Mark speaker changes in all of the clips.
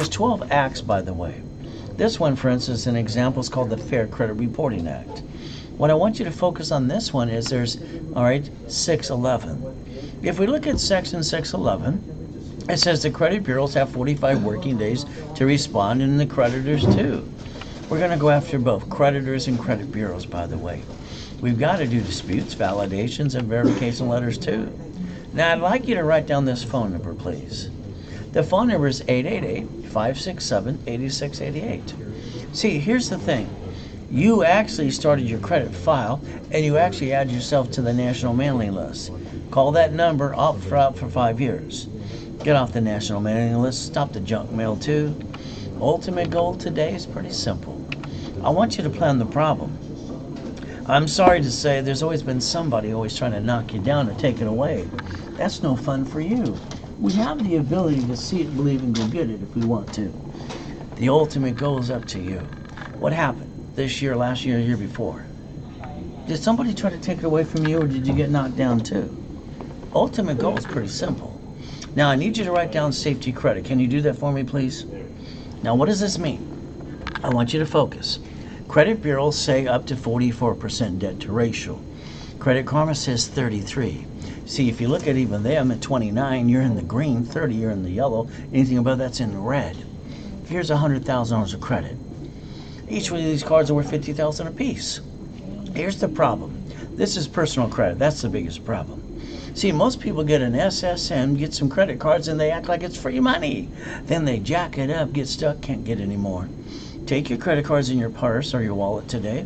Speaker 1: there's 12 acts, by the way. This one, for instance, an example is called the Fair Credit Reporting Act. What I want you to focus on this one is there's, all right, 611. If we look at section 611, it says the credit bureaus have 45 working days to respond, and the creditors too. We're going to go after both creditors and credit bureaus, by the way. We've got to do disputes, validations, and verification letters too. Now, I'd like you to write down this phone number, please. The phone number is 888-567-8688. See, here's the thing. You actually started your credit file, and you actually add yourself to the national mailing list. Call that number out for 5 years. Get off the national mailing list. Stop the junk mail too. Ultimate goal today is pretty simple. I want you to plan the problem. I'm sorry to say there's always been somebody always trying to knock you down or take it away. That's no fun for you. We have the ability to see it, believe, and go get it if we want to. The ultimate goal is up to you. What happened this year, last year, year before? Did somebody try to take it away from you, or did you get knocked down too? Ultimate goal is pretty simple. Now, I need you to write down safety credit. Can you do that for me, please? Now, what does this mean? I want you to focus. Credit bureaus say up to 44% debt to ratio. Credit Karma says 33. See, if you look at even them at 29, you're in the green. 30, you're in the yellow. Anything above that's in the red. Here's $100,000 of credit. Each one of these cards are worth $50,000 a piece. Here's the problem. This is personal credit. That's the biggest problem. See, most people get an SSN, get some credit cards, and they act like it's free money. Then they jack it up, get stuck, can't get any more. Take your credit cards in your purse or your wallet today.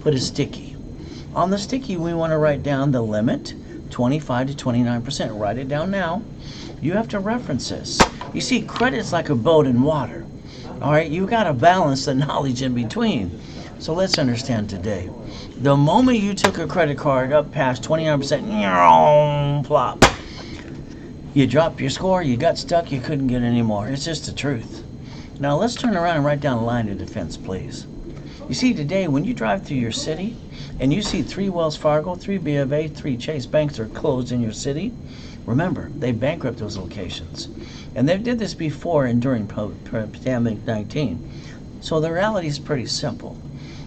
Speaker 1: Put a sticky. On the sticky, we want to write down the limit, 25 to 29%. Write it down now. You have to reference this. You see, credit's like a boat in water. All right, you got to balance the knowledge in between. So let's understand today. The moment you took a credit card up past 29%, plop. You dropped your score, you got stuck, you couldn't get any more. It's just the truth. Now let's turn around and write down a line of defense, please. You see, today when you drive through your city and you see 3 Wells Fargo, 3 B of A, 3 Chase banks are closed in your city, remember, they bankrupt those locations. And they did this before and during pandemic 19. So the reality is pretty simple.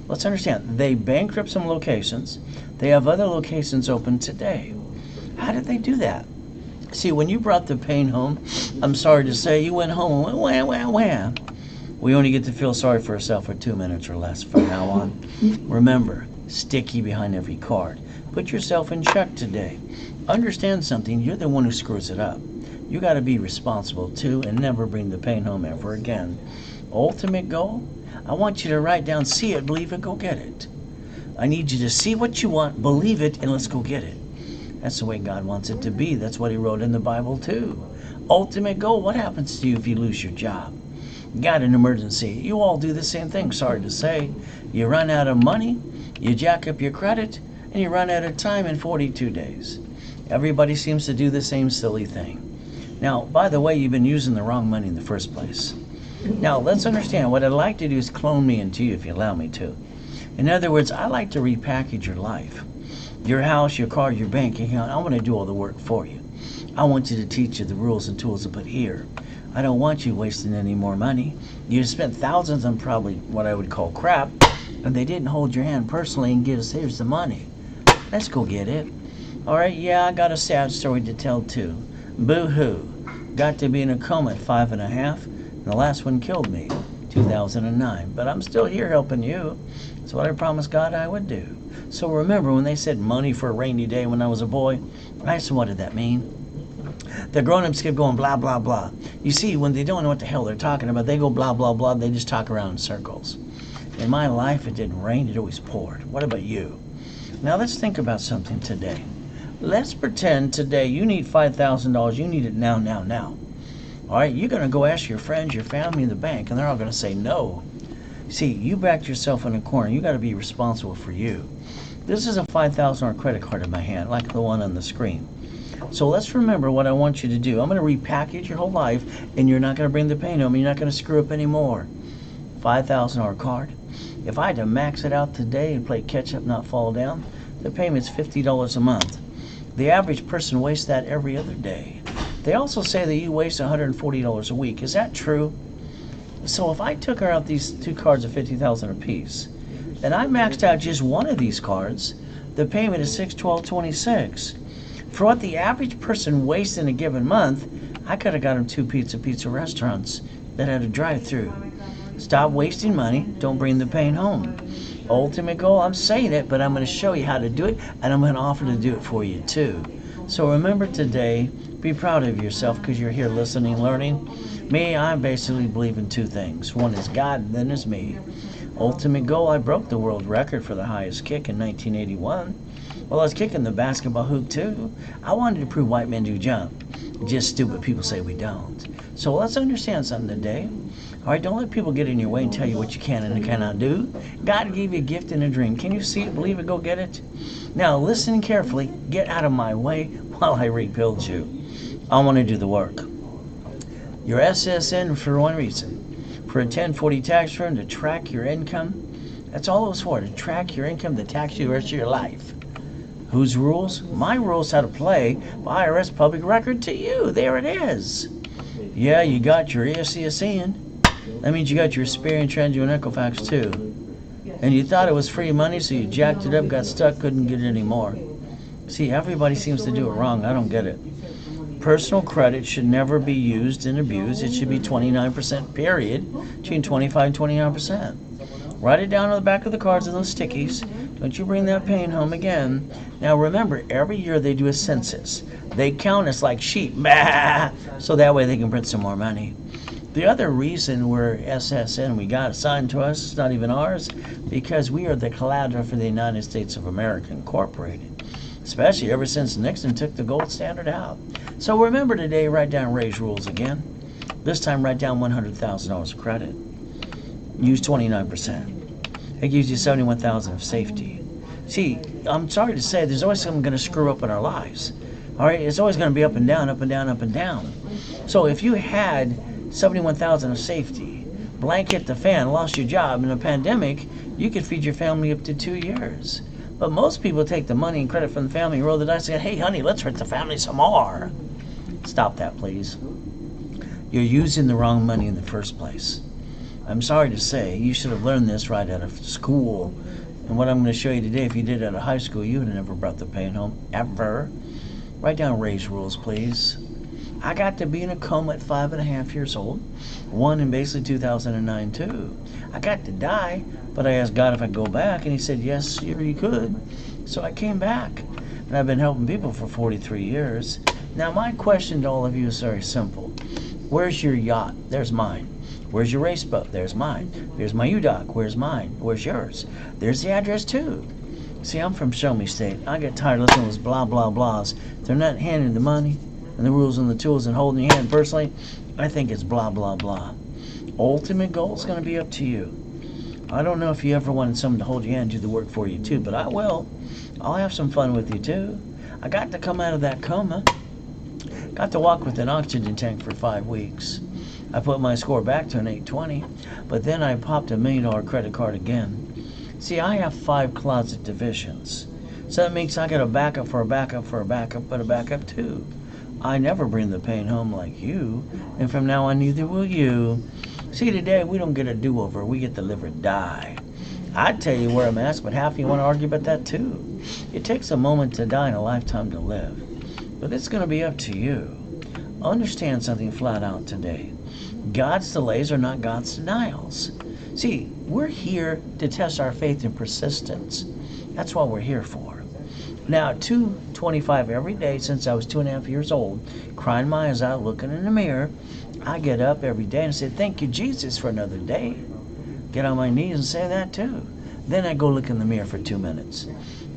Speaker 1: Let's understand, they bankrupt some locations. They have other locations open today. How did they do that? See, when you brought the pain home, I'm sorry to say, you went home and went, wham. We only get to feel sorry for ourselves for 2 minutes or less from now on. Remember, sticky behind every card. Put yourself in check today. Understand something, you're the one who screws it up. You got to be responsible too and never bring the pain home ever again. Ultimate goal? I want you to write down, see it, believe it, go get it. I need you to see what you want, believe it, and let's go get it. That's the way God wants it to be. That's what he wrote in the Bible too. Ultimate goal, what happens to you if you lose your job? You got an emergency. You all do the same thing, sorry to say. You run out of money, you jack up your credit, and you run out of time in 42 days. Everybody seems to do the same silly thing. Now, by the way, you've been using the wrong money in the first place. Now, let's understand, what I'd like to do is clone me into you if you allow me to. In other words, I like to repackage your life. Your house, your car, your bank account, I want to do all the work for you. I want you to teach you the rules and tools to put here. I don't want you wasting any more money. You spent thousands on probably what I would call crap, and they didn't hold your hand personally and give us, here's the money. Let's go get it. All right, yeah, I got a sad story to tell too. Boo-hoo. Got to be in a coma at 5.5, and the last one killed me, 2009. But I'm still here helping you. That's what I promised God I would do. So remember when they said money for a rainy day when I was a boy, I said, what did that mean? The grown-ups kept going blah, blah, blah. You see, when they don't know what the hell they're talking about, they go blah, blah, blah. They just talk around in circles. In my life, it didn't rain. It always poured. What about you? Now let's think about something today. Let's pretend today you need $5,000. You need it now, now, now. All right, you're going to go ask your friends, your family, and the bank, and they're all going to say no. See, you backed yourself in a corner. You got to be responsible for you. This is a $5,000 credit card in my hand, like the one on the screen. So let's remember what I want you to do. I'm going to repackage your whole life, and you're not going to bring the pain home. You're not going to screw up anymore. $5,000 card. If I had to max it out today and play catch up, not fall down, the payment's $50 a month. The average person wastes that every other day. They also say that you waste $140 a week. Is that true? So if I took out these two cards of 50,000 apiece, and I maxed out just one of these cards, the payment is $612.26. For what the average person wastes in a given month, I could have got them two pizza restaurants that had a drive-through. Stop wasting money. Don't bring the pain home. Ultimate goal, I'm saying it, but I'm going to show you how to do it, and I'm going to offer to do it for you too. So remember today, be proud of yourself because you're here listening, learning. Me, I basically believe in two things. One is God, and then is me. Ultimate goal, I broke the world record for the highest kick in 1981. Well, I was kicking the basketball hoop too. I wanted to prove white men do jump. Just stupid people say we don't. So let's understand something today. All right, don't let people get in your way and tell you what you can and cannot do. God gave you a gift and a dream. Can you see it, believe it, go get it? Now listen carefully. Get out of my way while I rebuild you. I want to do the work. Your SSN for one reason. For a 1040 tax return to track your income. That's all it was for, to track your income, to tax you the rest of your life. Whose rules? My rules how to play. IRS public record to you. There it is. Yeah, you got your ESCSN. That means you got your Experian, Transit, and Equifax too. And you thought it was free money, so you jacked it up, got stuck, couldn't get it anymore. See, everybody seems to do it wrong. I don't get it. Personal credit should never be used and abused. It should be 29% period, between 25 and 29%. Write it down on the back of the cards and those stickies. Don't you bring that pain home again. Now remember, every year they do a census. They count us like sheep, bah! So that way they can print some more money. The other reason we're SSN, we got assigned to us, it's not even ours, because we are the collateral for the United States of America Incorporated. Especially ever since Nixon took the gold standard out. So remember today, write down Ray's rules again. This time write down $100,000 of credit. Use 29%. It gives you $71,000 of safety. See, I'm sorry to say, there's always something going to screw up in our lives. All right, it's always going to be up and down, up and down, up and down. So if you had $71,000 of safety, blank hit the fan, lost your job in a pandemic, you could feed your family up to 2 years. But most people take the money and credit from the family and roll the dice and say, hey, honey, let's hurt the family some more. Stop that, please. You're using the wrong money in the first place. I'm sorry to say, you should have learned this right out of school. And what I'm going to show you today, if you did it out of high school, you would have never brought the pain home, ever. Write down Ray's rules, please. I got to be in a coma at 5.5 years old. One in basically 2009, too. I got to die, but I asked God if I'd go back, and he said, yes, you could. So I came back, and I've been helping people for 43 years. Now, my question to all of you is very simple. Where's your yacht? There's mine. Where's your race boat? There's mine. There's my U-Dock. Where's mine? Where's yours? There's the address, too. See, I'm from Show Me State. I get tired of listening to those blah, blah, blahs. If they're not handing the money and the rules and the tools and holding your hand personally, I think it's blah, blah, blah. Ultimate goal is going to be up to you. I don't know if you ever wanted someone to hold your hand and do the work for you, too, but I will. I'll have some fun with you, too. I got to come out of that coma. Got to walk with an oxygen tank for 5 weeks. I put my score back to an 820, but then I popped $1 million credit card again. See, I have 5 closet divisions. So that means I got a backup for a backup for a backup, but a backup too. I never bring the pain home like you, and from now on neither will you. See, today we don't get a do-over, we get to live or die. I'd tell you where I'm at, but half of you want to argue about that too. It takes a moment to die and a lifetime to live. But it's going to be up to you. Understand something flat out today. God's delays are not God's denials. See, we're here to test our faith and persistence. That's what we're here for. Now, 2:25 every day since I was 2.5 years old, crying my eyes out, looking in the mirror, I get up every day and say, thank you, Jesus, for another day. Get on my knees and say that too. Then I go look in the mirror for 2 minutes.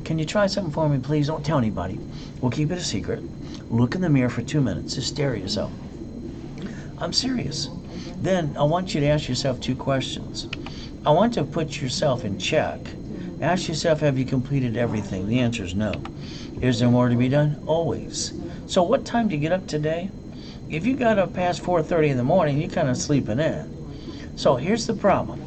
Speaker 1: Can you try something for me, please? Don't tell anybody. We'll keep it a secret. Look in the mirror for 2 minutes. Just stare at yourself. I'm serious. Then I want you to ask yourself 2 questions. I want to put yourself in check. Ask yourself, have you completed everything? The answer is no. Is there more to be done? Always. So what time do you get up today? If you got up past 4:30 in the morning, you're kind of sleeping in. So here's the problem.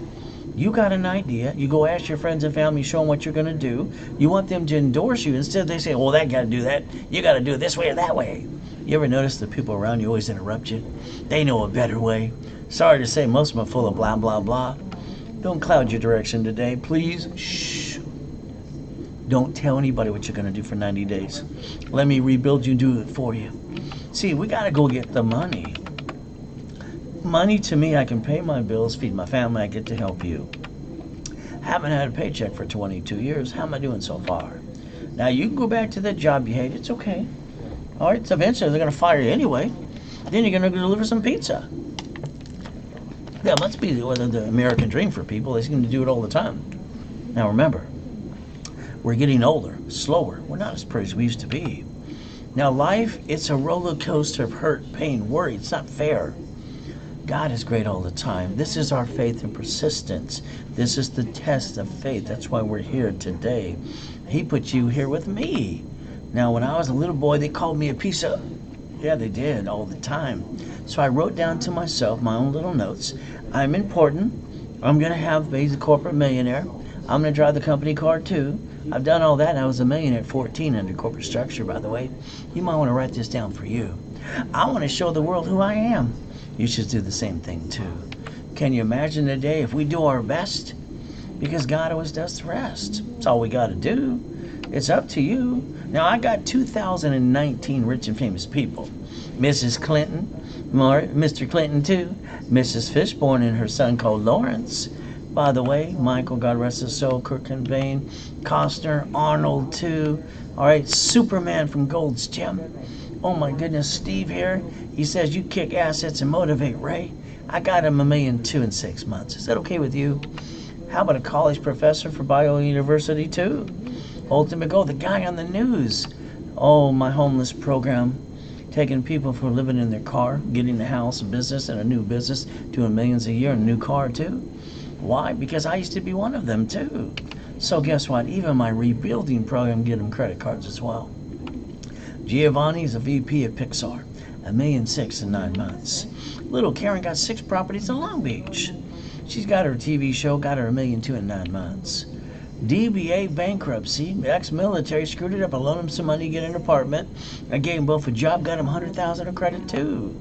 Speaker 1: You got an idea. You go ask your friends and family, show them what you're going to do. You want them to endorse you. Instead, they say, well, that got to do that. You got to do it this way or that way. You ever notice the people around you always interrupt you? They know a better way. Sorry to say, most of them are full of blah, blah, blah. Don't cloud your direction today, please. Shh. Don't tell anybody what you're going to do for 90 days. Let me rebuild you and do it for you. See, we got to go get the money. Money to me, I can pay my bills, feed my family, I get to help you. Haven't had a paycheck for 22 years. How am I doing so far? Now, you can go back to that job you hate. It's okay. All right, so eventually they're going to fire you anyway. Then you're going to deliver some pizza. That must be the American dream for people. They seem to do it all the time. Now, remember, we're getting older, slower. We're not as pretty as we used to be. Now, life, it's a roller coaster of hurt, pain, worry. It's not fair. God is great all the time. This is our faith and persistence. This is the test of faith. That's why we're here today. He put you here with me. Now, when I was a little boy, they called me a piece of... Yeah, they did all the time. So I wrote down to myself my own little notes. I'm important. I'm going to have be the corporate millionaire. I'm going to drive the company car too. I've done all that, and I was a millionaire at 14 under corporate structure, by the way. You might want to write this down for you. I want to show the world who I am. You should do the same thing too. Can you imagine the day if we do our best? Because God always does the rest. That's all we got to do. It's up to you. Now, I got 2019 rich and famous people. Mrs. Clinton, Mr. Clinton too, Mrs. Fishburne and her son called Lawrence. By the way, Michael, God rest his soul, Kurt Cobain, Costner, Arnold too. All right, Superman from Gold's Gym. Oh my goodness, Steve here. He says you kick assets and motivate Ray. I got him $1.2 million in 6 months. Is that okay with you? How about a college professor for Bio University too? Ultimate goal, the guy on the news. Oh, my homeless program. Taking people for living in their car, getting a house, a business, and a new business, doing millions a year and a new car too. Why? Because I used to be one of them too. So guess what? Even my rebuilding program get them credit cards as well. Giovanni's a VP at Pixar, $1.6 million in 9 months. Little Karen got 6 properties in Long Beach. She's got her TV show, got her $1.2 million in 9 months. DBA bankruptcy, ex-military, screwed it up. I loaned him some money to get an apartment. I gave him both a job, got him $100,000 of credit too.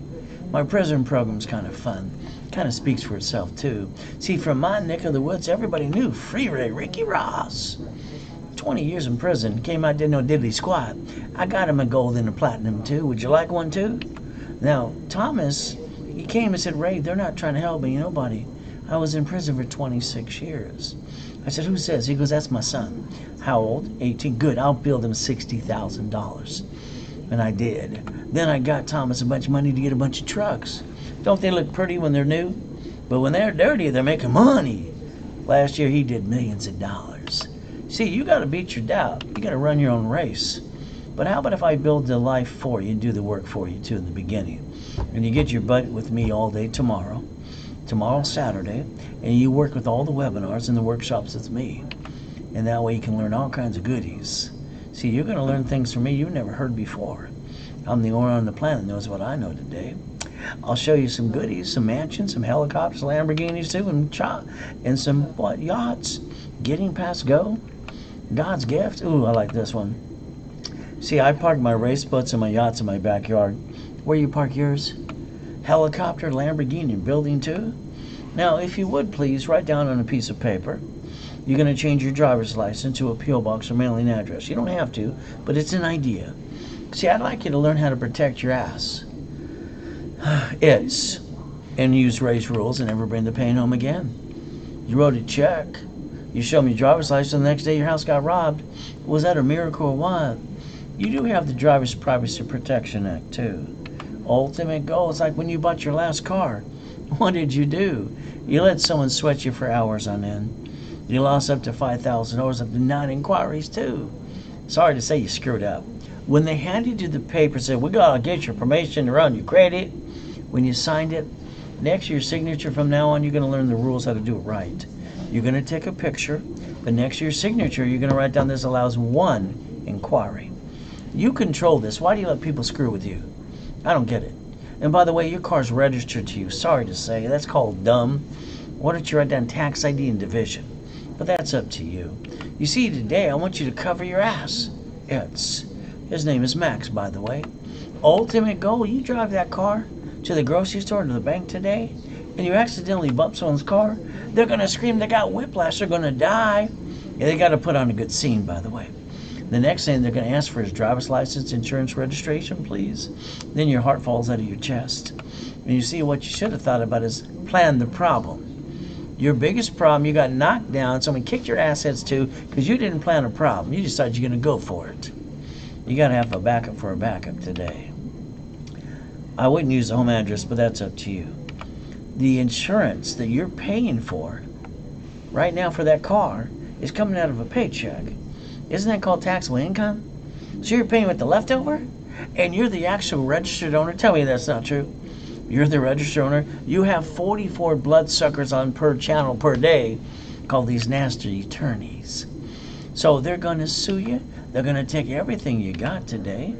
Speaker 1: My prison program's kind of fun. Kind of speaks for itself too. See, from my neck of the woods, everybody knew Free Ray, Ricky Ross. 20 years in prison, came out, did no diddly squat. I got him a gold and a platinum too. Would you like one too? Now, Thomas, he came and said, Ray, they're not trying to help me, nobody. I was in prison for 26 years. I said, who says? He goes, that's my son. How old? 18. Good, I'll build him $60,000. And I did. Then I got Thomas a bunch of money to get a bunch of trucks. Don't they look pretty when they're new? But when they're dirty, they're making money. Last year, he did millions of dollars. See, you got to beat your doubt. You got to run your own race. But how about if I build the life for you and do the work for you, too, in the beginning? And you get your butt with me all day tomorrow. Tomorrow's Saturday, and you work with all the webinars and the workshops with me. And that way you can learn all kinds of goodies. See, you're going to learn things from me you've never heard before. I'm the only one on the planet that knows what I know today. I'll show you some goodies, some mansions, some helicopters, Lamborghinis too, and some yachts. Getting past go. God's gift. Ooh, I like this one. See, I park my race boats and my yachts in my backyard. Where you park yours? Helicopter, Lamborghini, building too? Now, if you would please, write down on a piece of paper. You're going to change your driver's license to a P.O. box or mailing address. You don't have to, but it's an idea. See, I'd like you to learn how to protect your ass. And use Ray's rules and never bring the pain home again. You wrote a check. You showed me your driver's license, and the next day your house got robbed. Was that a miracle or what? You do have the Driver's Privacy Protection Act, too. Ultimate goal. It's like when you bought your last car. What did you do? You let someone sweat you for hours on end. You lost up to $5,000 up to 9 inquiries, too. Sorry to say you screwed up. When they handed you the paper and said, we got to get your permission to run your credit, when you signed it, next to your signature from now on, you're going to learn the rules how to do it right. You're going to take a picture, but next to your signature, you're going to write down this allows 1 inquiry. You control this. Why do you let people screw with you? I don't get it. And by the way, your car's registered to you. Sorry to say, that's called dumb. Why don't you write down tax ID and division? But that's up to you. You see, today I want you to cover your ass. His name is Max, by the way. Ultimate goal, you drive that car to the grocery store, to the bank today, and you accidentally bump someone's car, they're going to scream they got whiplash, they're going to die. Yeah, they got to put on a good scene, by the way. The next thing they're going to ask for is driver's license, insurance, registration, please. Then your heart falls out of your chest. And you see, what you should have thought about is plan the problem. Your biggest problem, you got knocked down, someone kicked your assets too, because you didn't plan a problem. You decided you're going to go for it. You got to have a backup for a backup today. I wouldn't use the home address, but that's up to you. The insurance that you're paying for right now for that car is coming out of a paycheck. Isn't that called taxable income? So you're paying with the leftover? And you're the actual registered owner? Tell me that's not true. You're the registered owner. You have 44 bloodsuckers on per channel per day called these nasty attorneys. So they're going to sue you. They're going to take everything you got today.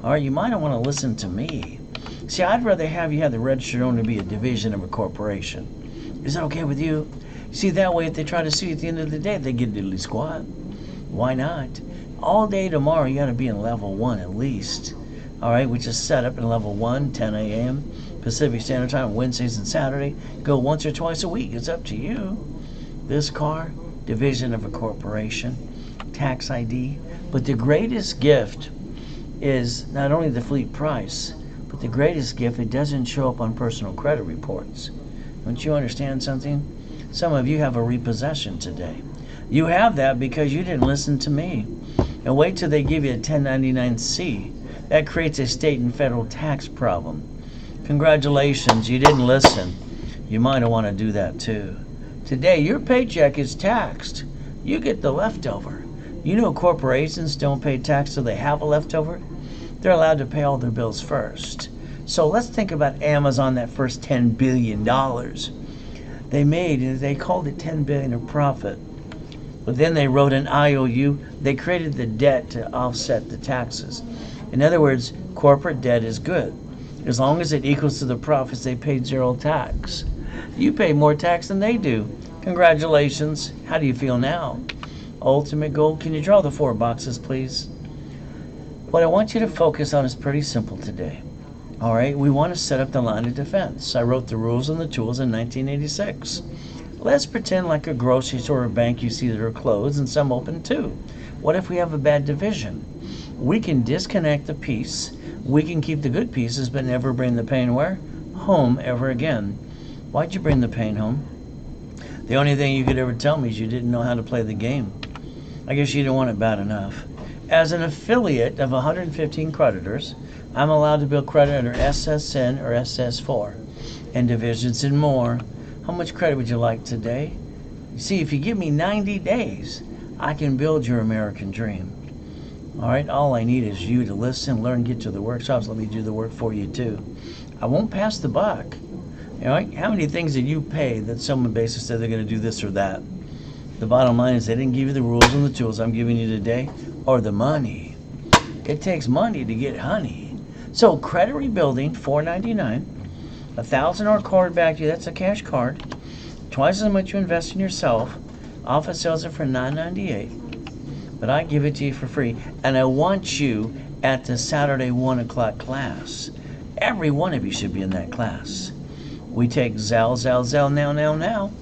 Speaker 1: All right, you might not want to listen to me. See, I'd rather have you have the registered owner be a division of a corporation. Is that okay with you? See, that way if they try to sue you at the end of the day, they get diddly squat. Why not? All day tomorrow, you got to be in level 1 at least. All right, which is set up in level 1, 10 a.m. Pacific Standard Time, Wednesdays and Saturday. Go once or twice a week. It's up to you. This car, division of a corporation, tax ID. But the greatest gift is not only the fleet price, but the greatest gift, it doesn't show up on personal credit reports. Don't you understand something? Some of you have a repossession today. You have that because you didn't listen to me. And wait till they give you a 1099-C. That creates a state and federal tax problem. Congratulations, you didn't listen. You might want to do that too. Today, your paycheck is taxed. You get the leftover. You know corporations don't pay tax till they have a leftover? They're allowed to pay all their bills first. So let's think about Amazon, that first $10 billion they made. They called it $10 billion of profit. But then they wrote an IOU. They created the debt to offset the taxes. In other words, corporate debt is good. As long as it equals to the profits, they paid zero tax. You pay more tax than they do. Congratulations. How do you feel now? Ultimate goal. Can you draw the 4 boxes, please? What I want you to focus on is pretty simple today. All right, we want to set up the line of defense. I wrote the rules and the tools in 1986. Let's pretend like a grocery store or bank you see that are closed and some open too. What if we have a bad division? We can disconnect the piece. We can keep the good pieces but never bring the pain where? Home ever again. Why'd you bring the pain home? The only thing you could ever tell me is you didn't know how to play the game. I guess you didn't want it bad enough. As an affiliate of 115 creditors, I'm allowed to build credit under SSN or SS4 and divisions and more. How much credit would you like today? You see, if you give me 90 days, I can build your American dream. All right, all I need is you to listen, learn, get to the workshops. Let me do the work for you too. I won't pass the buck. All right, how many things did you pay that someone basically said they're going to do this or that? The bottom line is they didn't give you the rules and the tools I'm giving you today, or the money. It takes money to get honey. So credit rebuilding, $4.99. $1,000 card back to you. That's a cash card. Twice as much you invest in yourself. Office sells it for $9.98. But I give it to you for free. And I want you at the Saturday 1 o'clock class. Every one of you should be in that class. We take Zelle now.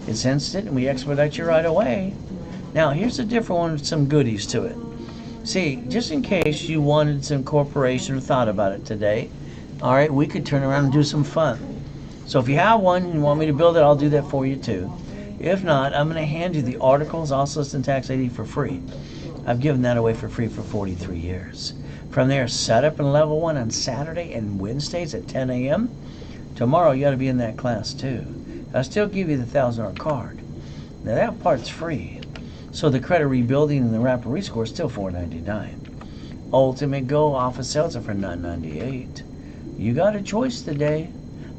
Speaker 1: It's instant and we expedite you right away. Now here's a different one with some goodies to it. See, just in case you wanted some corporation or thought about it today, all right, we could turn around and do some fun. So if you have one and you want me to build it, I'll do that for you too. If not, I'm going to hand you the articles, also list and tax ID for free. I've given that away for free for 43 years. From there, set up in level 1 on Saturday and Wednesdays at 10 a.m. Tomorrow, you got to be in that class too. I'll still give you the $1,000 card. Now that part's free. So the credit rebuilding and the rapid rescore is still $4.99. Ultimate Go office sales are for $9.98. You got a choice today.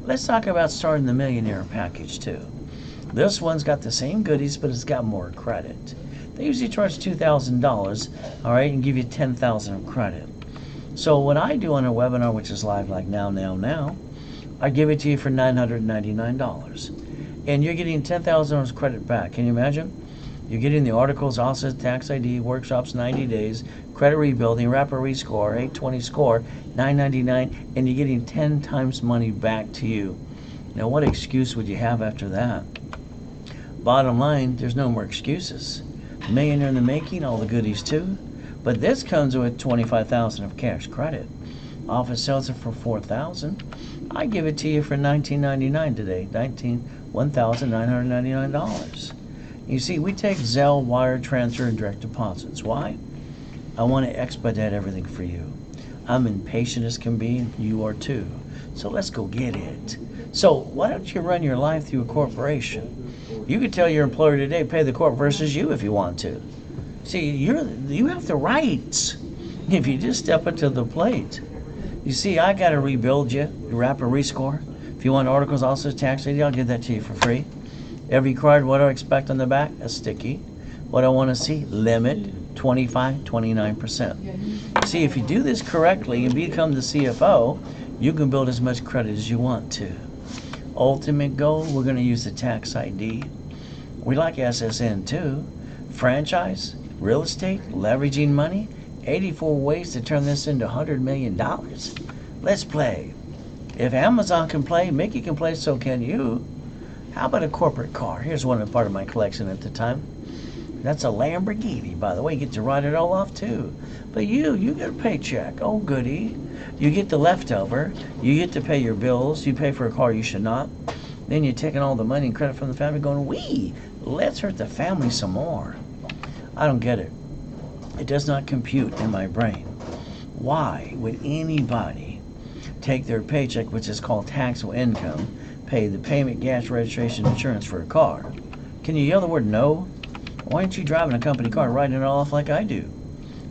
Speaker 1: Let's talk about starting the Millionaire package too. This one's got the same goodies, but it's got more credit. They usually charge $2,000, all right, and give you $10,000 of credit. So what I do on a webinar, which is live like now, I give it to you for $999. And you're getting $10,000 credit back. Can you imagine? You're getting the articles, also tax ID, workshops 90 days, credit rebuilding, rapid rescore, 820 score, $9.99, and you're getting 10 times money back to you. Now, what excuse would you have after that? Bottom line, there's no more excuses. Millionaire in the making, all the goodies too. But this comes with $25,000 of cash credit. Office sells it for $4,000. I give it to you for $19.99 today. $1,999. You see, we take Zelle, wire transfer, and direct deposits. Why? I want to expedite everything for you. I'm impatient as can be, and you are too. So let's go get it. So why don't you run your life through a corporation? You could tell your employer today, pay the corp versus you if you want to. See, you have the rights if you just step up to the plate. You see, I got to rebuild you, rapid rescore. If you want articles, also tax ID, I'll give that to you for free. Every card, what do I expect on the back? A sticky. What I want to see? Limit 29%. See, if you do this correctly and become the CFO, you can build as much credit as you want to. Ultimate goal, we're going to use the tax ID. We like SSN too. Franchise, real estate, leveraging money, 84 ways to turn this into $100 million. Let's play. If Amazon can play, Mickey can play, so can you. How about a corporate car? Here's one part of my collection at the time. That's a Lamborghini, by the way. You get to write it all off too. But you get a paycheck. Oh, goody. You get the leftover. You get to pay your bills. You pay for a car you should not. Then you're taking all the money and credit from the family going, let's hurt the family some more. I don't get it. It does not compute in my brain. Why would anybody take their paycheck, which is called taxable income, pay the payment, gas, registration, insurance for a car? Can you yell the word no? Why aren't you driving a company car and writing it all off like I do?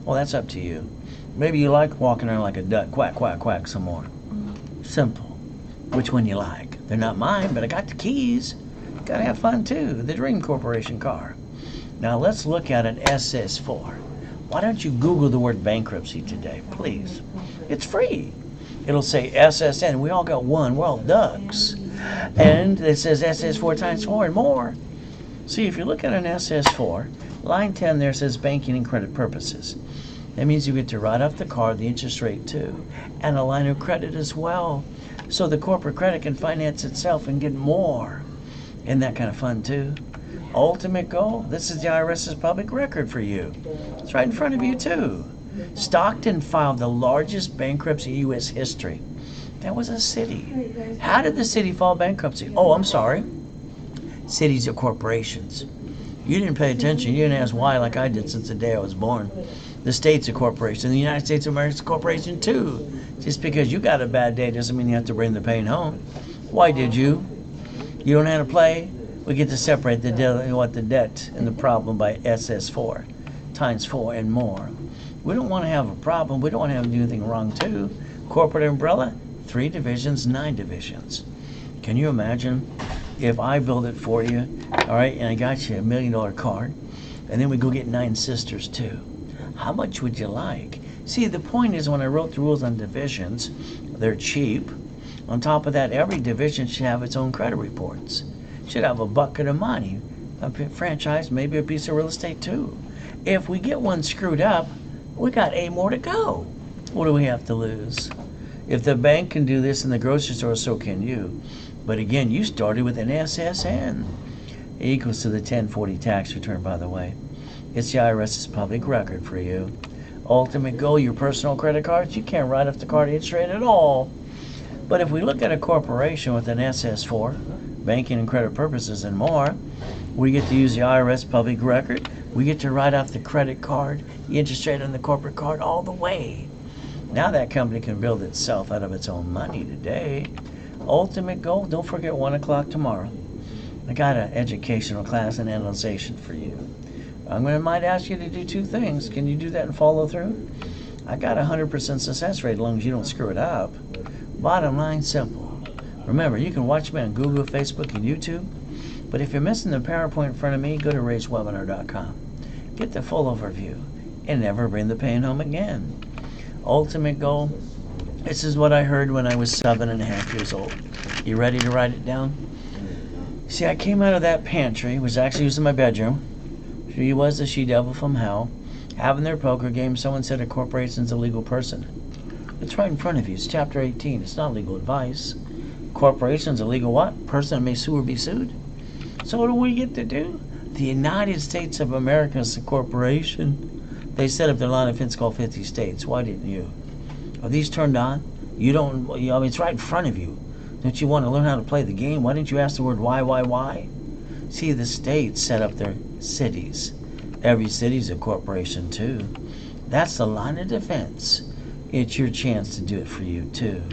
Speaker 1: Well, that's up to you. Maybe you like walking around like a duck, quack, quack, quack some more. Simple. Which one you like? They're not mine, but I got the keys. Gotta have fun too. The Dream Corporation car. Now let's look at an SS4. Why don't you Google the word bankruptcy today, please? It's free. It'll say SSN. We all got one. We're all ducks. And it says SS4 times 4 and more. See, if you look at an SS4, line 10 there says banking and credit purposes. That means you get to write off the card, the interest rate too, and a line of credit as well. So the corporate credit can finance itself and get more. Isn't that kind of fun too? Ultimate goal, this is the IRS's public record for you. It's right in front of you too. Stockton filed the largest bankruptcy in U.S. history. That was a city. How did the city file bankruptcy? Oh, I'm sorry. Cities are corporations. You didn't pay attention. You didn't ask why like I did since the day I was born. The state's a corporation. The United States of America's a corporation too. Just because you got a bad day doesn't mean you have to bring the pain home. Why did you? You don't know how to play? We get to separate the debt and the problem by SS4 times 4 and more. We don't want to have a problem. We don't want to have to do anything wrong too. Corporate umbrella, 3 divisions, 9 divisions. Can you imagine if I build it for you, all right, and I got you $1 million card, and then we go get 9 sisters too? How much would you like? See, the point is when I wrote the rules on divisions, they're cheap. On top of that, every division should have its own credit reports. Should have a bucket of money, a franchise, maybe a piece of real estate too. If we get one screwed up, we got 8 more to go. What do we have to lose? If the bank can do this in the grocery store, so can you. But again, you started with an SSN. It equals to the 1040 tax return, by the way. It's the IRS's public record for you. Ultimate goal, your personal credit cards, you can't write off the card interest rate at all. But if we look at a corporation with an SS4, banking and credit purposes and more, we get to use the IRS public record. We get to write off the credit card, the interest rate on the corporate card all the way. Now that company can build itself out of its own money today. Ultimate goal, don't forget 1 o'clock tomorrow. I got an educational class and analyzation for you. Might ask you to do 2 things. Can you do that and follow through? I got a 100% success rate as long as you don't screw it up. Bottom line, simple. Remember, you can watch me on Google, Facebook, and YouTube. But if you're missing the PowerPoint in front of me, go to ragewebinar.com. Get the full overview and never bring the pain home again. Ultimate goal. This is what I heard when I was 7.5 years old. You ready to write it down? See, I came out of that pantry, was actually using my bedroom. She was the she-devil from hell. Having their poker game, someone said a corporation's a legal person. It's right in front of you. It's Chapter 18. It's not legal advice. Corporation's a legal what? Person that may sue or be sued. So what do we get to do? The United States of America is a corporation. They set up their line of defense called 50 states. Why didn't you? Are these turned on? You don't, I mean, it's right in front of you. Don't you want to learn how to play the game? Why didn't you ask the word why? See, the states set up their cities. Every city's a corporation too. That's the line of defense. It's your chance to do it for you too.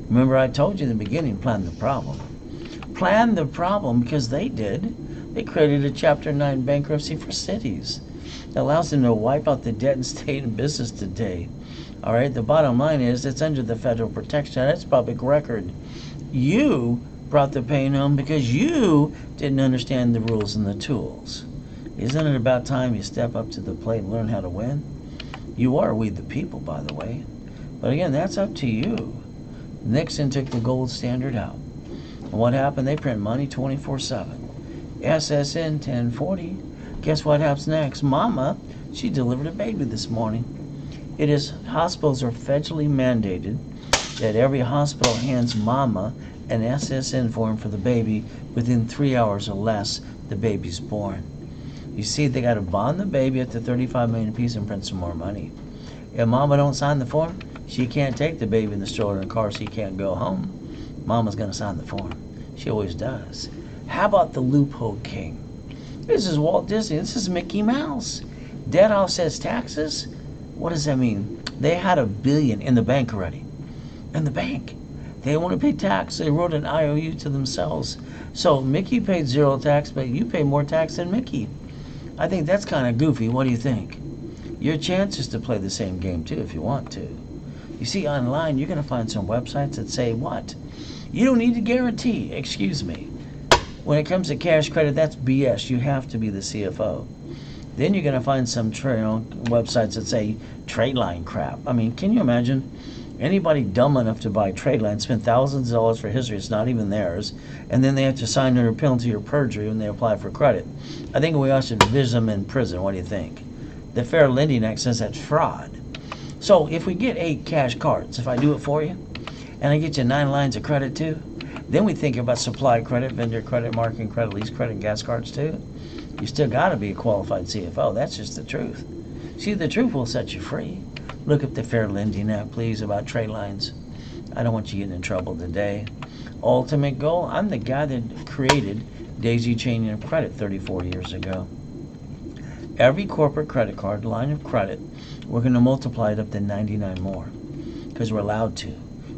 Speaker 1: Remember I told you in the beginning, plan the problem. Plan the problem because they did. They created a Chapter 9 bankruptcy for cities. It allows them to wipe out the debt and stay in business today. All right, the bottom line is it's under the federal protection. That's public record. You brought the pain home because you didn't understand the rules and the tools. Isn't it about time you step up to the plate and learn how to win? You are we the people, by the way. But again, that's up to you. Nixon took the gold standard out. And what happened? They print money 24/7. SSN 1040. Guess what happens next? Mama, she delivered a baby this morning. It is, hospitals are federally mandated that every hospital hands Mama an SSN form for the baby within 3 hours or less the baby's born. You see, they got to bond the baby at the $35 million apiece and print some more money. If Mama don't sign the form, she can't take the baby in the stroller and car, so he can't go home. Mama's going to sign the form. She always does. How about the loophole king? This is Walt Disney. This is Mickey Mouse. Debt offsets taxes? What does that mean? They had $1 billion in the bank already. In the bank. They don't want to pay tax. They wrote an IOU to themselves. So Mickey paid zero tax, but you pay more tax than Mickey. I think that's kind of goofy. What do you think? Your chance is to play the same game too if you want to. You see, online you're going to find some websites that say what? You don't need to guarantee. Excuse me. When it comes to cash credit, that's BS. You have to be the CFO. Then you're going to find some websites that say trade line crap. I mean, can you imagine anybody dumb enough to buy trade line, spend thousands of dollars for history, it's not even theirs, and then they have to sign under penalty of perjury when they apply for credit? I think we all should visit them in prison. What do you think? The Fair Lending Act says that's fraud. So if we get 8 cash cards, if I do it for you, and I get you 9 lines of credit too, then we think about supply credit, vendor credit, marketing credit, lease credit, and gas cards too. You still got to be a qualified CFO. That's just the truth. See, the truth will set you free. Look up the Fair Lending Act, please, about trade lines. I don't want you getting in trouble today. Ultimate goal, I'm the guy that created daisy chaining of credit 34 years ago. Every corporate credit card, line of credit, we're going to multiply it up to 99 more because we're allowed to.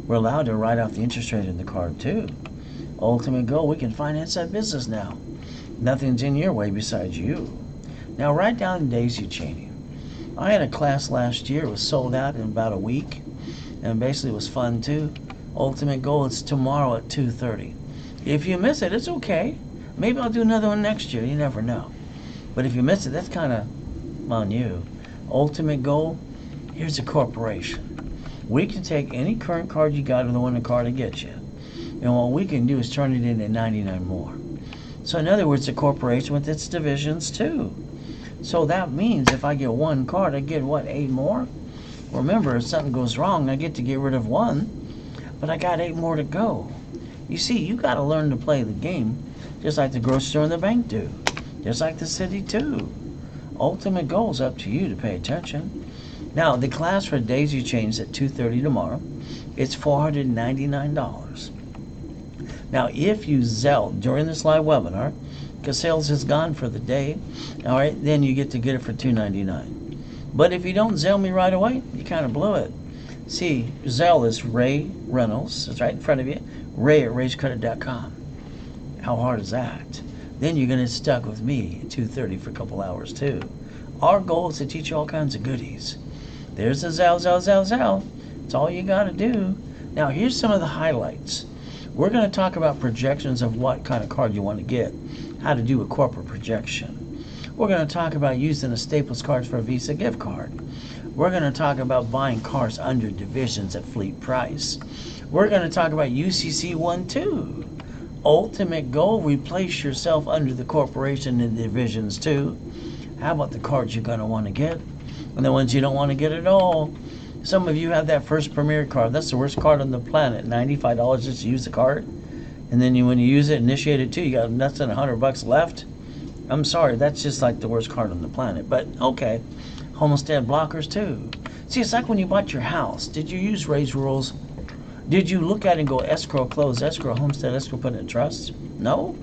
Speaker 1: We're allowed to write off the interest rate in the card too. Ultimate goal, we can finance that business now. Nothing's in your way besides you. Now write down daisy chaining. I had a class last year. It was sold out in about a week, and basically it was fun too. Ultimate goal, it's tomorrow at 2:30. If you miss it, it's okay. Maybe I'll do another one next year. You never know. But if you miss it, that's kind of on you. Ultimate goal, here's a corporation. We can take any current card you got or the one in the card to get you. And what we can do is turn it into 99 more. So in other words, a corporation with its divisions too. So that means if I get 1 card, I get what, 8 more? Remember, if something goes wrong, I get to get rid of 1, but I got 8 more to go. You see, you got to learn to play the game just like the grocery store and the bank do. Just like the city too. Ultimate goal is up to you to pay attention. Now, the class for daisy chains at 2:30 tomorrow. It's $499. Now, if you Zelle during this live webinar, because sales is gone for the day, all right, then you get to get it for $299. But if you don't Zelle me right away, you kind of blew it. See, Zelle is Ray Reynolds. It's right in front of you. Ray at raisecredit.com. How hard is that? Then you're going to get stuck with me at 2:30 for a couple hours too. Our goal is to teach you all kinds of goodies. There's the Zelle. It's all you got to do. Now, here's some of the highlights. We're going to talk about projections of what kind of card you want to get, how to do a corporate projection. We're going to talk about using a Staples cards for a Visa gift card. We're going to talk about buying cars under divisions at fleet price. We're going to talk about UCC 1-2. Ultimate goal, replace yourself under the corporation in divisions 2. How about the cards you're going to want to get and the ones you don't want to get at all? Some of you have that First Premier card. That's the worst card on the planet. $95 just to use the card. And then when you use it, initiate it too, you got less than $100 left. I'm sorry, that's just like the worst card on the planet. But okay, homestead blockers too. See, it's like when you bought your house. Did you use raise rules? Did you look at it and go escrow, close, escrow, homestead, escrow, put it in trust? No.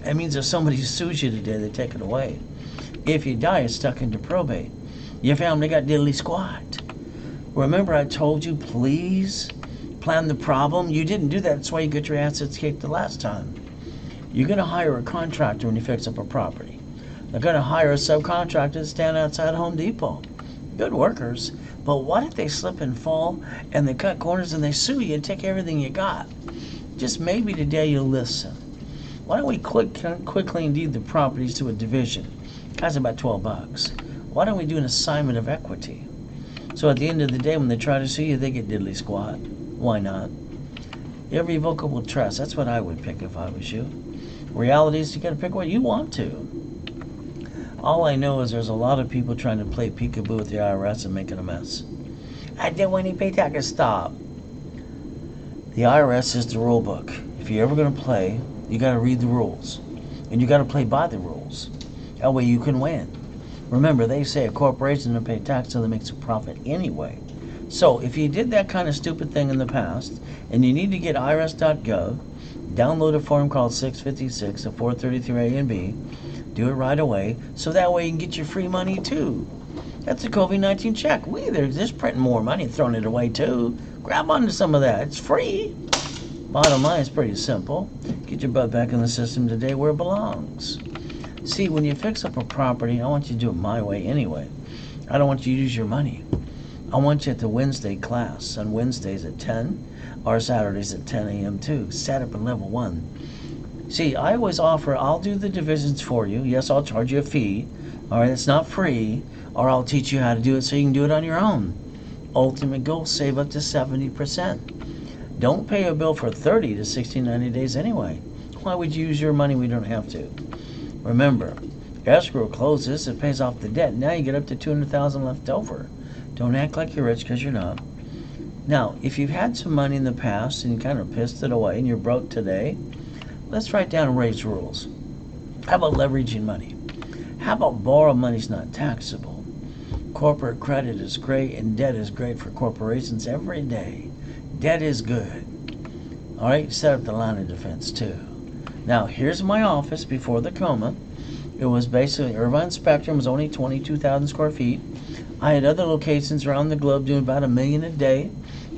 Speaker 1: That means if somebody sues you today, they take it away. If you die, it's stuck into probate. Your family got diddly squat. Remember I told you, please plan the problem? You didn't do that. That's why you got your assets kicked the last time. You're going to hire a contractor when you fix up a property. They're going to hire a subcontractor to stand outside Home Depot. Good workers. But what if they slip and fall and they cut corners and they sue you and take everything you got? Just maybe today you'll listen. Why don't we quickly deed the properties to a division? That's about $12. Why don't we do an assignment of equity? So at the end of the day, when they try to sue you, they get diddly squat. Why not? Irrevocable trust. That's what I would pick if I was you. Reality is you got to pick what you want to. All I know is there's a lot of people trying to play peekaboo with the IRS and making a mess. I didn't want to pay taxes. Stop. The IRS is the rule book. If you're ever going to play, you got to read the rules. And you got to play by the rules. That way you can win. Remember, they say a corporation doesn't pay tax until it makes a profit anyway. So if you did that kind of stupid thing in the past, and you need to get irs.gov, download a form called 656 of 433A and B, do it right away, so that way you can get your free money too. That's a COVID-19 check. They're just printing more money and throwing it away too. Grab onto some of that. It's free. Bottom line is pretty simple. Get your butt back in the system today where it belongs. See, when you fix up a property, I want you to do it my way anyway. I don't want you to use your money. I want you at the Wednesday class on Wednesdays at 10 or Saturdays at 10 a.m. too. Set up in level 1. See, I always offer, I'll do the divisions for you. Yes, I'll charge you a fee. All right, it's not free. Or I'll teach you how to do it so you can do it on your own. Ultimate goal, save up to 70%. Don't pay a bill for 30 to 60, 90 days anyway. Why would you use your money when you don't have to? Remember, escrow closes, it pays off the debt. Now you get up to $200,000 left over. Don't act like you're rich because you're not. Now, if you've had some money in the past and you kind of pissed it away and you're broke today, let's write down raise rules. How about leveraging money? How about borrow money's not taxable? Corporate credit is great and debt is great for corporations every day. Debt is good. All right, set up the line of defense too. Now, here's my office before the coma. It was basically, Irvine Spectrum was only 22,000 square feet. I had other locations around the globe doing about $1 million a day,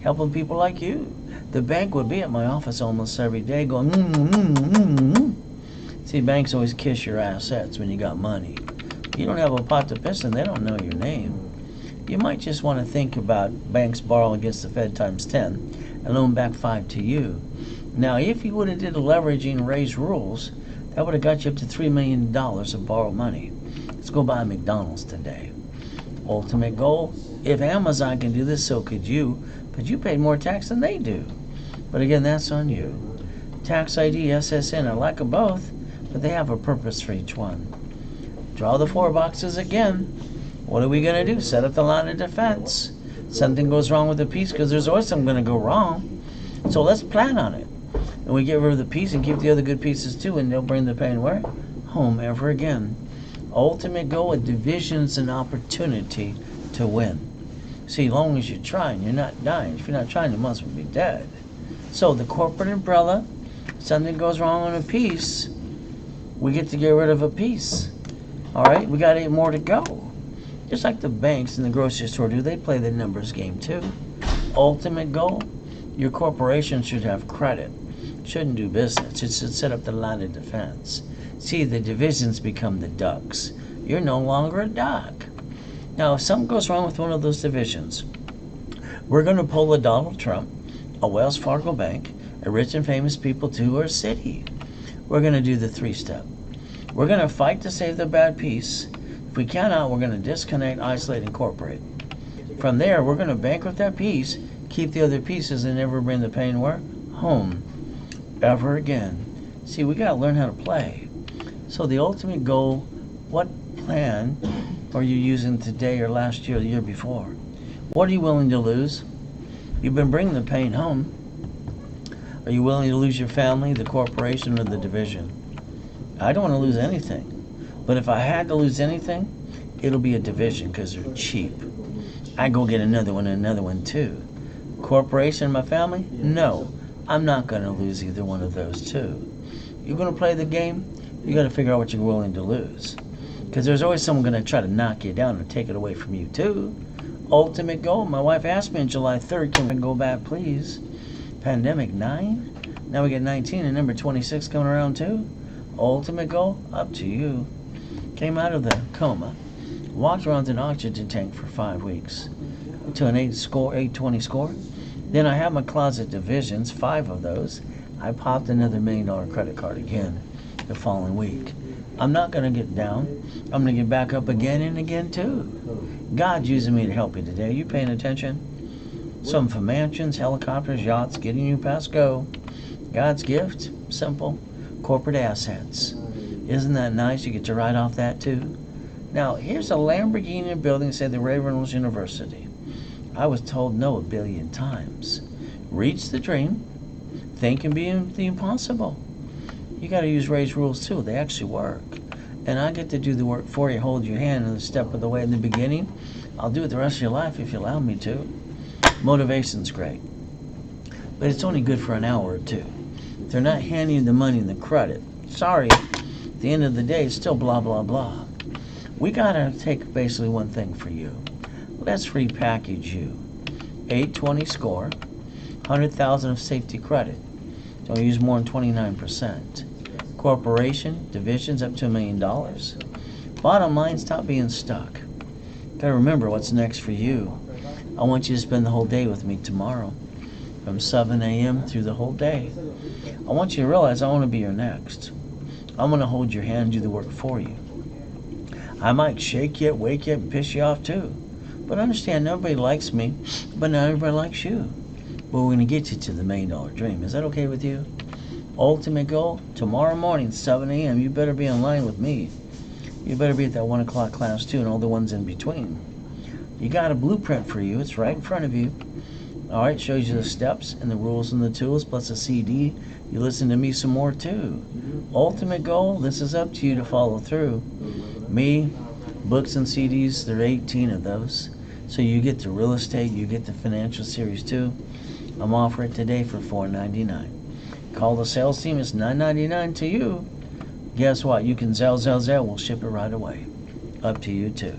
Speaker 1: helping people like you. The bank would be at my office almost every day going, See, banks always kiss your assets when you got money. You don't have a pot to piss in, they don't know your name. You might just want to think about banks borrowing against the Fed times 10 and loan back 5 to you. Now, if you would have did leveraging raise rules, that would have got you up to $3 million of borrowed money. Let's go buy McDonald's today. Ultimate goal, if Amazon can do this, so could you, but you paid more tax than they do. But again, that's on you. Tax ID, SSN, I like them both, but they have a purpose for each one. Draw the 4 boxes again. What are we going to do? Set up the line of defense. Something goes wrong with the piece, because there's always something going to go wrong. So let's plan on it. And we get rid of the piece and keep the other good pieces too, and they'll bring the pain where? Home ever again. Ultimate goal of divisions and opportunity to win. See, as long as you're trying, you're not dying. If you're not trying, you must be dead. So the corporate umbrella, something goes wrong on a piece, we get to get rid of a piece. All right, we got 8 more to go. Just like the banks and the grocery store do, they play the numbers game too. Ultimate goal, your corporation should have credit. Shouldn't do business. It should set up the line of defense. See, the divisions become the ducks. You're no longer a duck. Now, if something goes wrong with one of those divisions, we're going to pull a Donald Trump, a Wells Fargo Bank, a rich and famous people too, or a city. We're going to do the 3-step. We're going to fight to save the bad piece. If we cannot, we're going to disconnect, isolate, incorporate. From there, we're going to bankrupt that piece, keep the other pieces, and never bring the pain where? Home. Ever again. See, we got to learn how to play. So the ultimate goal, what plan, or you're using today or last year or the year before. What are you willing to lose? You've been bringing the pain home. Are you willing to lose your family, the corporation, or the division? I don't want to lose anything. But if I had to lose anything, it'll be a division because they're cheap. I go get another one and another one too. Corporation and my family? No, I'm not going to lose either one of those two. You're going to play the game, you got to figure out what you're willing to lose. Because there's always someone going to try to knock you down and take it away from you too. Ultimate goal. My wife asked me on July 3rd, can we go back please? Pandemic 9? Now we get 19 and number 26 coming around too. Ultimate goal? Up to you. Came out of the coma. Walked around an oxygen tank for 5 weeks. To an 820 score. Then I have my closet divisions, 5 of those. I popped another $1 million credit card again the following week. I'm not going to get down. I'm going to get back up again and again too. God's using me to help you today. You paying attention? Some for mansions, helicopters, yachts, getting you past go. God's gift, simple, corporate assets. Isn't that nice? You get to write off that too. Now, here's a Lamborghini building, say the Reynolds University. I was told no 1 billion times. Reach the dream. Think and be the impossible. You got to use Ray's rules too. They actually work. And I get to do the work for you, hold your hand in the step of the way in the beginning. I'll do it the rest of your life if you allow me to. Motivation's great. But it's only good for an hour or two. They're not handing you the money and the credit. Sorry, at the end of the day, it's still blah, blah, blah. We got to take basically one thing for you. Let's repackage you. 820 score, 100,000 of safety credit. Don't use more than 29%. Corporation, divisions up to $1 million. Bottom line, stop being stuck. Gotta remember what's next for you. I want you to spend the whole day with me tomorrow, from 7 a.m. through the whole day. I want you to realize I want to be your next. I'm going to hold your hand and do the work for you. I might shake you, wake you up, and piss you off too. But understand, nobody likes me, but not everybody likes you. But we're going to get you to the $1 million dream. Is that okay with you? Ultimate goal, tomorrow morning, 7 a.m. You better be in line with me. You better be at that 1 o'clock class too, and all the ones in between. You got a blueprint for you. It's right in front of you. All right, shows you the steps and the rules and the tools, plus a CD. You listen to me some more too. Ultimate goal, this is up to you to follow through. Me, books and CDs, there are 18 of those. So you get the real estate, you get the financial series too. I'm offering it today for $4.99. Call the sales team, it's $9.99 to you. Guess what? You can Zelle, we'll ship it right away. Up to you too.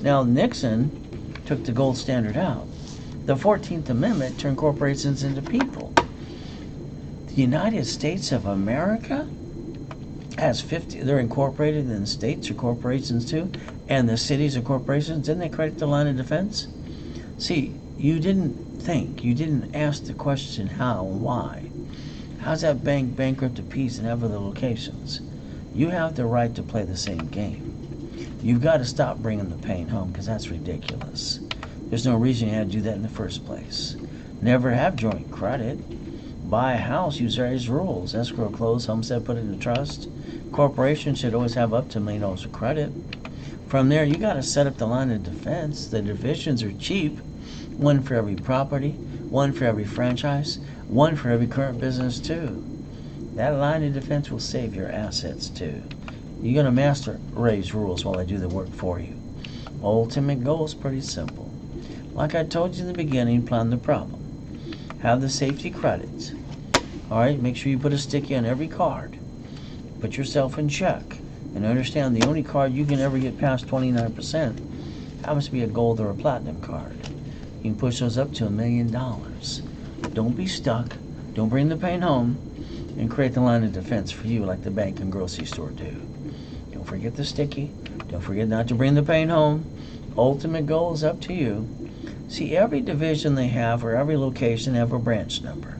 Speaker 1: Now Nixon took the gold standard out. The 14th Amendment turned corporations into people. The United States of America has 50, they're incorporated, and the states are corporations too, and the cities are corporations. Didn't they create the line of defense? See, you didn't think, you didn't ask the question how and why. How's that bank bankrupt a piece and have other locations? You have the right to play the same game. You've got to stop bringing the pain home, because that's ridiculous. There's no reason you had to do that in the first place. Never have joint credit. Buy a house, use various rules. Escrow, close, homestead, put it in a trust. Corporation should always have up to $1 million of credit. From there, you got to set up the line of defense. The divisions are cheap. One for every property, one for every franchise, one for every current business too. That line of defense will save your assets too. You're going to master Ray's rules while I do the work for you. Ultimate goal is pretty simple. Like I told you in the beginning, plan the problem. Have the safety credits. Alright, make sure you put a sticky on every card. Put yourself in check. And understand the only card you can ever get past 29% happens to be a gold or a platinum card. You can push those up to $1 million. Don't be stuck. Don't bring the pain home. And create the line of defense for you like the bank and grocery store do. Don't forget the sticky. Don't forget not to bring the pain home. Ultimate goal is up to you. See, every division they have, or every location, have a branch number.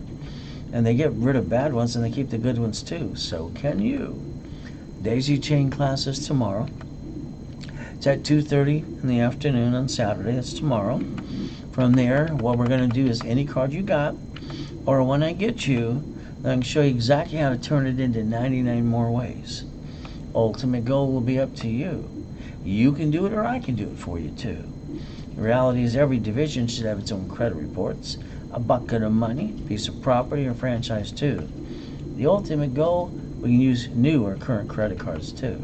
Speaker 1: And they get rid of bad ones and they keep the good ones too. So can you. Daisy Chain classes tomorrow. It's at 2:30 in the afternoon on Saturday. That's tomorrow. From there, what we're going to do is any card you got, or when I get you, I can show you exactly how to turn it into 99 more ways. Ultimate goal will be up to you. You can do it or I can do it for you too. The reality is every division should have its own credit reports, a bucket of money, piece of property, or franchise too. The ultimate goal, we can use new or current credit cards too.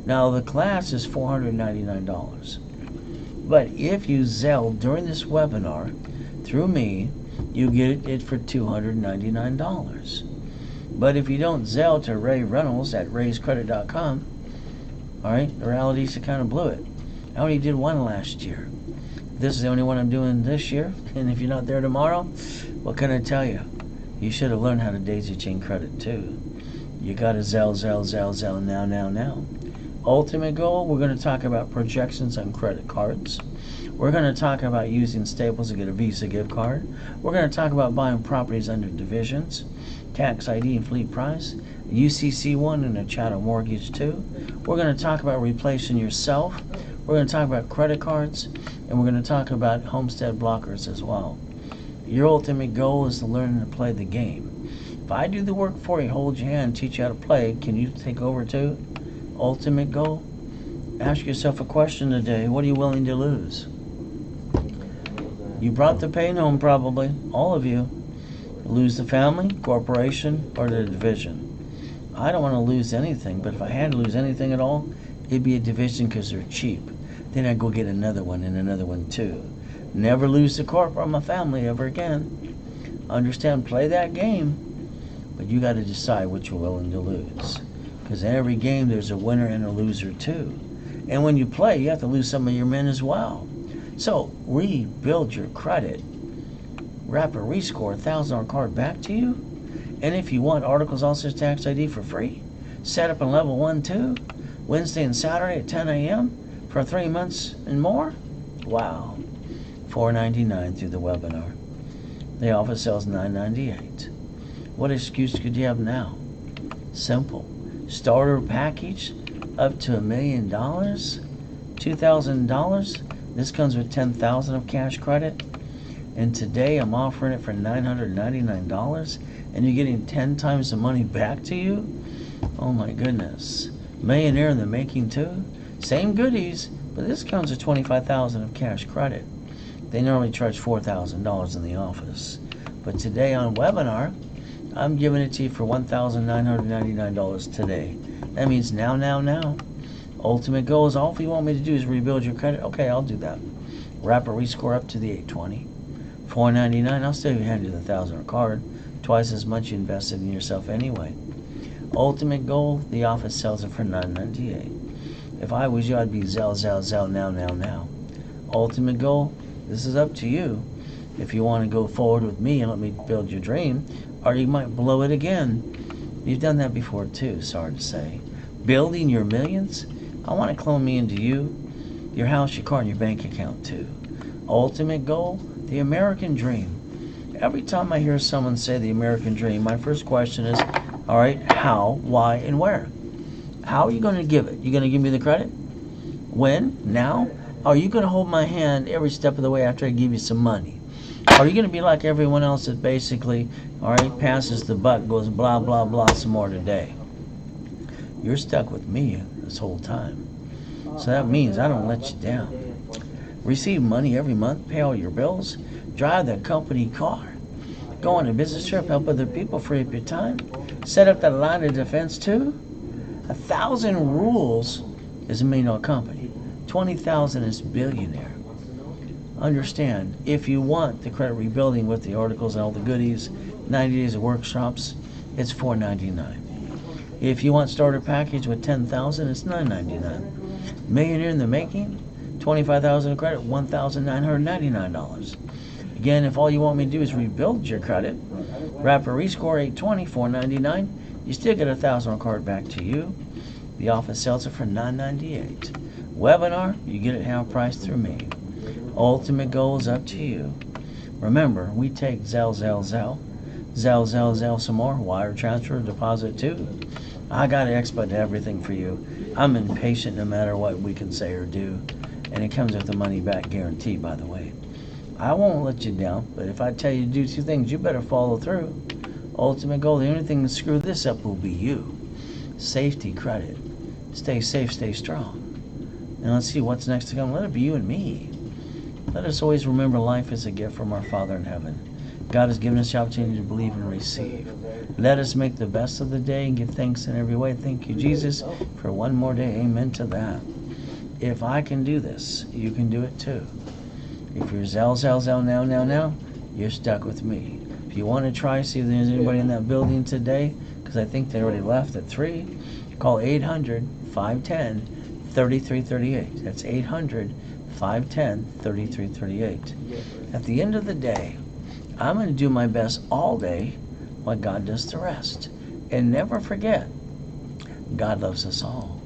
Speaker 1: Now the class is $499. But if you Zelle during this webinar through me, you get it for $299. But if you don't Zelle to Ray Reynolds at rayscredit.com, all right, the reality is you kind of blew it. I only did one last year. This is the only one I'm doing this year, and if you're not there tomorrow, what can I tell you? You should have learned how to daisy chain credit too. You got to Zelle now. Ultimate goal, we're going to talk about projections on credit cards. We're going to talk about using Staples to get a Visa gift card. We're going to talk about buying properties under divisions, tax ID and fleet price, UCC1 and a chattel mortgage too. We're going to talk about replacing yourself. We're going to talk about credit cards, and we're going to talk about homestead blockers as well. Your ultimate goal is to learn to play the game. If I do the work for you, hold your hand, teach you how to play, can you take over too? Ultimate goal? Ask yourself a question today. What are you willing to lose? You brought the pain home probably, all of you. Lose the family, corporation, or the division. I don't want to lose anything, but if I had to lose anything at all, it'd be a division because they're cheap. Then I'd go get another one and another one too. Never lose the corp or my family ever again. Understand, play that game, but you got to decide what you're willing to lose. Because in every game there's a winner and a loser too. And when you play, you have to lose some of your men as well. So rebuild your credit. Wrap a rescore $1,000 card back to you. And if you want articles, also tax ID for free, set up in level 1, 2, Wednesday and Saturday at 10 a.m. for 3 months and more. Wow. $4.99 through the webinar. The office sells $9.98. What excuse could you have now? Simple. Starter package up to $1 million, $2,000. This comes with $10,000 of cash credit, and today I'm offering it for $999, and you're getting 10 times the money back to you. Oh my goodness! Millionaire in the making too. Same goodies, but this comes with $25,000 of cash credit. They normally charge $4,000 in the office, but today on webinar, I'm giving it to you for $1,999 today. That means now. Ultimate goal is all you want me to do is rebuild your credit. Okay, I'll do that. Wrap a rescore up to the 820. $4.99. I'll still hand you the $1,000 card. Twice as much you invested in yourself anyway. Ultimate goal, the office sells it for $9.98. If I was you, I'd be Zelle now. Ultimate goal, this is up to you. If you want to go forward with me and let me build your dream, or you might blow it again. You've done that before too, sorry to say. Building your millions? I want to clone me into you, your house, your car, and your bank account too. Ultimate goal, the American dream. Every time I hear someone say the American dream, my first question is, all right, how, why, and where? How are you going to give it? You going to give me the credit? When? Now? Are you going to hold my hand every step of the way after I give you some money? Are you going to be like everyone else that basically, all right, passes the buck, goes blah, blah, blah, some more today? You're stuck with me this whole time. So that means I don't let you down. Receive money every month, pay all your bills, drive the company car, go on a business trip, help other people, free up your time, set up that line of defense too. 1,000 rules is a $1 million company. 20,000 is billionaire. Understand, if you want the credit rebuilding with the articles and all the goodies, 90 days of workshops, it's $4.99. If you want starter package with 10,000, it's $9.99. Millionaire in the making, 25,000 of credit, $1,999. Again, if all you want me to do is rebuild your credit, wrap a rescore 820, $4.99, you still get $1,000 card back to you. The office sells it for $9.98. Webinar, you get it half price through me. Ultimate goal is up to you. Remember, we take Zelle some more, wire transfer, deposit too. I got to expedite everything for you. I'm impatient no matter what we can say or do, and it comes with the money back guarantee, by the way. I won't let you down, but if I tell you to do 2 things, you better follow through. Ultimate goal, the only thing to screw this up will be you. Safety credit. Stay safe, stay strong. And let's see what's next to come. Let it be you and me. Let us always remember life is a gift from our Father in heaven. God has given us the opportunity to believe and receive. Let us make the best of the day and give thanks in every way. Thank you, Jesus, for one more day. Amen to that. If I can do this, you can do it too. If you're now, you're stuck with me. If you want to try, see if there's anybody in that building today, because I think they already left at 3, call 800-510-3338. That's 800-510-3338. At the end of the day, I'm going to do my best all day while God does the rest. And never forget, God loves us all.